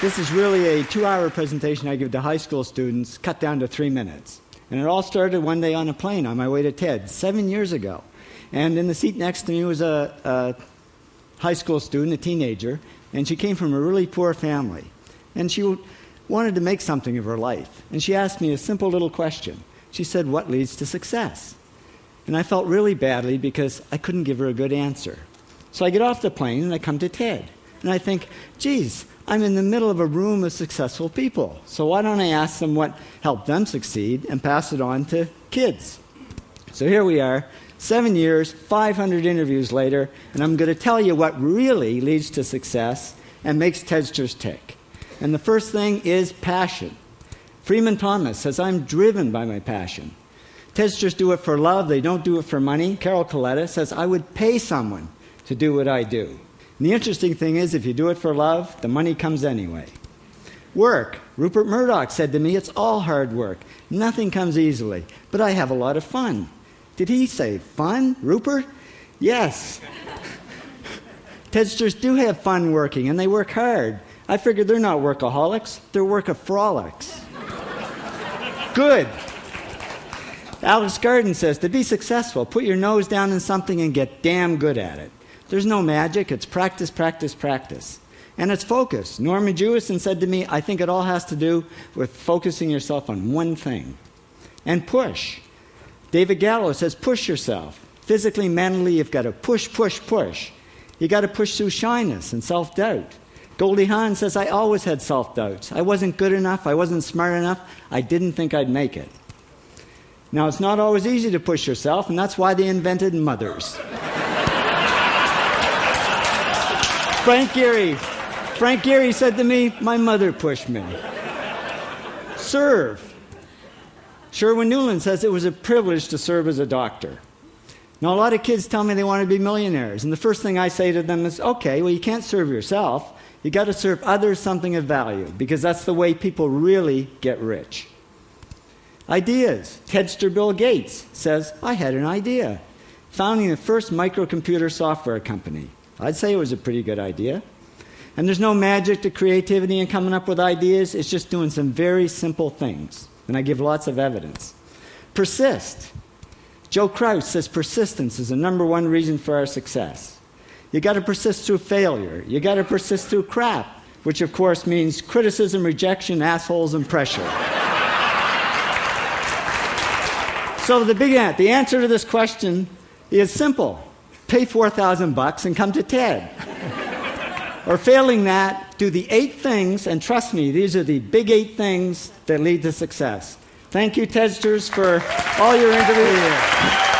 This is really a 2-hour presentation I give to high school students, cut down to 3 minutes. And it all started one day on a plane on my way to TED, 7 years ago. And in the seat next to me was a high school student, a teenager, and she came from a really poor family. And she wanted to make something of her life. And she asked me a simple little question. She said, "What leads to success?" And I felt really badly because I couldn't give her a good answer. So I get off the plane and I come to TED. And I think, geez, I'm in the middle of a room of successful people. So why don't I ask them what helped them succeed and pass it on to kids? So here we are, 7 years, 500 interviews later, and I'm going to tell you what really leads to success and makes TEDsters tick. And the first thing is passion. Freeman Thomas says, "I'm driven by my passion." TEDsters do it for love, they don't do it for money. Carol Coletta says, "I would pay someone to do what I do." And the interesting thing is, if you do it for love, the money comes anyway. Work. Rupert Murdoch said to me, "It's all hard work. Nothing comes easily, but I have a lot of fun." Did he say fun, Rupert? Yes. TEDsters do have fun working, and they work hard. I figured they're not workaholics, they're workaholics. Good. Alex Garden says, "To be successful, put your nose down in something and get damn good at it." There's no magic, it's practice, practice, practice. And it's focus. Norman Jewison said to me, "I think it all has to do with focusing yourself on one thing." And push. David Gallo says, "Push yourself. Physically, mentally, you've got to push, push, push. You got to push through shyness and self-doubt." Goldie Hawn says, "I always had self-doubts. I wasn't good enough, I wasn't smart enough, I didn't think I'd make it." Now, it's not always easy to push yourself, and that's why they invented mothers. Frank Gehry said to me, "My mother pushed me." Serve. Sherwin Newland says, "It was a privilege to serve as a doctor." Now, a lot of kids tell me they want to be millionaires, and the first thing I say to them is, okay, well, you can't serve yourself. You got to serve others something of value, because that's the way people really get rich. Ideas. TEDster Bill Gates says, "I had an idea. Founding the first microcomputer software company." I'd say it was a pretty good idea. And there's no magic to creativity and coming up with ideas. It's just doing some very simple things. And I give lots of evidence. Persist. Joe Kraus says persistence is the #1 reason for our success. You got to persist through failure. You got to persist through crap, which of course means criticism, rejection, assholes, and pressure. So the answer to this question is simple. Pay $4,000 and come to TED. Or failing that, do the 8 things, and trust me, these are the big 8 things that lead to success. Thank you, TEDsters, for all your interviews.